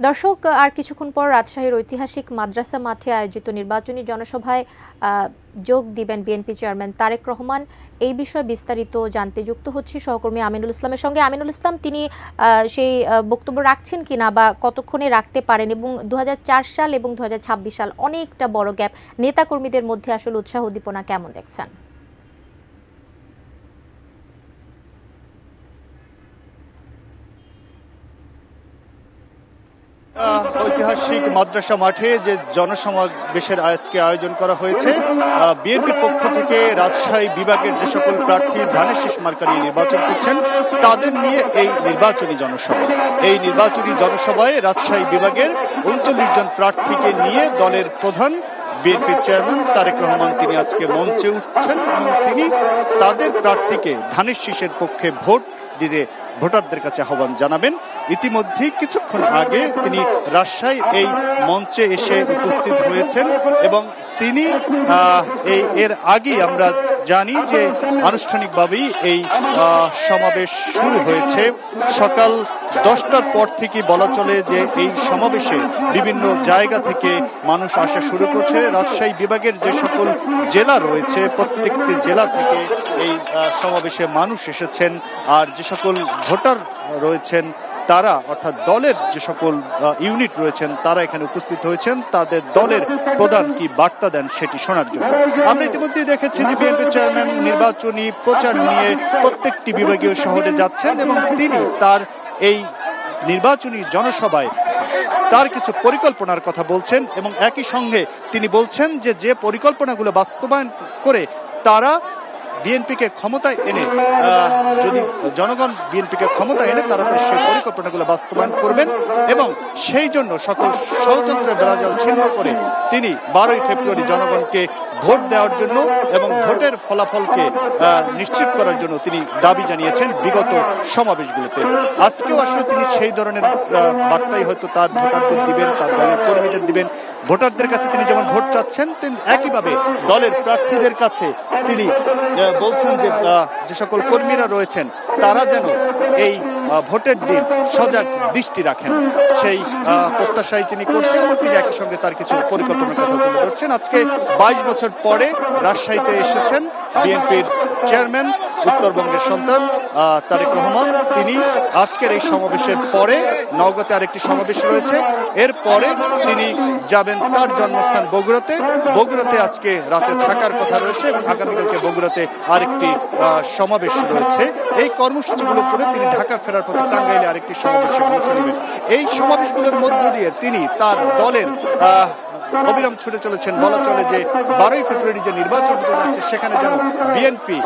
দর্শক, আর কিছুক্ষণ পর রাজশাহীর ঐতিহাসিক মাদ্রাসা মাঠে আয়োজিত নির্বাচনী জনসভায় যোগ দিবেন বিএনপি চেয়ারম্যান তারেক রহমান। এই বিষয়ে বিস্তারিত জানতে যুক্ত হচ্ছে সহকর্মী আমিনুল ইসলামের সঙ্গে। আমিনুল ইসলাম, তিনি সেই বক্তব্য রাখছেন কিনা বা কতক্ষণে রাখতে পারেন, এবং 2004 সাল এবং 2026 সাল অনেকটা বড় গ্যাপ, নেতাকর্মীদের মধ্যে আসলে উৎসাহ উদ্দীপনা কেমন দেখছেন? ঐতিহাসিক মাদ্রাসা মাঠে যে জনসমাবেশের আজকে আয়োজন করা হয়েছে, বিএনপির পক্ষ থেকে রাজশাহী বিভাগের যে সকল প্রার্থী ধানের শীষ মার্কা নিয়ে নির্বাচন করছেন তাদের নিয়ে এই নির্বাচনী জনসভা। এই নির্বাচনী জনসভায় রাজশাহী বিভাগের 39 জন প্রার্থীকে নিয়ে দলের প্রধান বিএনপির চেয়ারম্যান তারেক রহমান তিনি আজকে মঞ্চে উঠছেন এবং তিনি তাদের প্রার্থীকে ধানের শীষের পক্ষে ভোট দিতে ভোটারদের কাছে আহ্বান জানাবেন। ইতিমধ্যেই কিছুক্ষণ আগে তিনি রাজশাহী এই মঞ্চে এসে উপস্থিত হয়েছেন এবং তিনি এর আগেই আমরা জানি যে আনুষ্ঠানিকভাবেই এই সমাবেশ শুরু হয়েছে। সকাল 10টার পর থেকে বলা চলে যে এই সমাবেশে বিভিন্ন জায়গা থেকে মানুষ আসা শুরু করছে। রাজশাহী বিভাগের যে সকল জেলা রয়েছে প্রত্যেকটি জেলা থেকে এই সমাবেশে মানুষ এসেছেন। আর যে সকল ভোটার রয়েছেন তারা, অর্থাৎ দলের যে সকল ইউনিট রয়েছেন তারা এখানে উপস্থিত হয়েছেন তাদের দলের প্রধান কি বার্তা দেন সেটি শোনার জন্য। আমরা ইতিমধ্যে দেখেছি যে বিএনপি চেয়ারম্যান নির্বাচনী প্রচার নিয়ে প্রত্যেকটি বিভাগীয় শহরে যাচ্ছেন এবং তিনি তার এই নির্বাচনী জনসভায় তার কিছু পরিকল্পনার কথা বলছেন এবং একই সঙ্গে তিনি বলছেন যে যে পরিকল্পনাগুলো বাস্তবায়ন করে তারা বিএনপিকে ক্ষমতায় এনে, যদি জনগণ বিএনপিকে ক্ষমতায় এনে তারা সেই পরিকল্পনাগুলো বাস্তবায়ন করবেন এবং সেই জন্য সকল ষড়যন্ত্রের বেড়াজাল ছিন্ন করে তিনি 12ই ফেব্রুয়ারি জনগণকে ভোট দেওয়ার জন্য এবং ভোটের ফলাফলকে নিশ্চিত করার জন্য তিনি দাবি জানিয়েছেন বিগত সমাবেশগুলোতে। আজকেও আসলে তিনি সেই ধরনের বার্তাই হয়তো তার ভোটারদের দিবেন, তার দলের কর্মীদের দিবেন। ভোটারদের কাছে তিনি যেমন ভোট চাচ্ছেন তিনি একইভাবে দলের প্রার্থীদের কাছে তিনি বলছেন যে যে সকল কর্মীরা রয়েছেন তারা যেন এই ভোটের দিন সজাগ দৃষ্টি রাখেন, সেই প্রত্যাশাই তিনি করছেন এবং তিনি একই সঙ্গে তার কিছু পরিকল্পনার কথা তুলে ধরছেন। আজকে 22 বছর পরে রাজশাহীতে এসেছেন বিএনপির চেয়ারম্যান, উত্তরবঙ্গের সন্তান তারেক রহমান। তিনি আজকের এই সমাবেশের পরে নওগাঁতে আরেকটি সমাবেশ রয়েছে, এরপরে তিনি যাবেন তার জন্মস্থান বগুড়াতে। বগুড়াতে আজকে রাতে থাকার কথা রয়েছে এবং আগামীকালকে বগুড়াতে আরেকটি সমাবেশ রয়েছে। এই কর্মসূচিগুলো করে তিনি ঢাকা ফেরার পথে টাঙ্গাইলে আরেকটি সমাবেশে অংশ নেবেন। এই সমাবেশগুলোর মধ্য দিয়ে তিনি তার দলের অবিরাম ছুটে চলেছেন। বলা চলে যে 12ই ফেব্রুয়ারি যে নির্বাচন হতে যাচ্ছে সেখানে যেন বিএনপি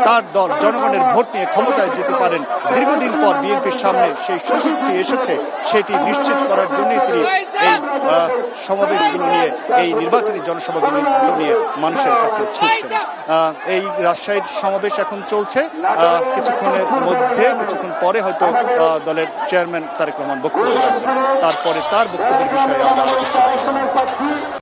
তার দল জনগণের ভোট নিয়ে ক্ষমতায় যেতে পারেন। দীর্ঘদিন পর বিএনপির সামনে সেই সুযোগটি এসেছে, সেটি নিশ্চিত করার জন্যই তিনি এই সমাবেশগুলো নিয়ে, এই নির্বাচনী জনসভাগুলো নিয়ে মানুষের কাছে ছুটছেন। এই রাজশাহীর সমাবেশ এখন চলছে। কিছুক্ষণ পরে হয়তো দলের চেয়ারম্যান তারেক রহমান বক্তব্য রাখবেন। তারপরে তার বক্তব্যের বিষয়ে আমরা আলোচনা করব।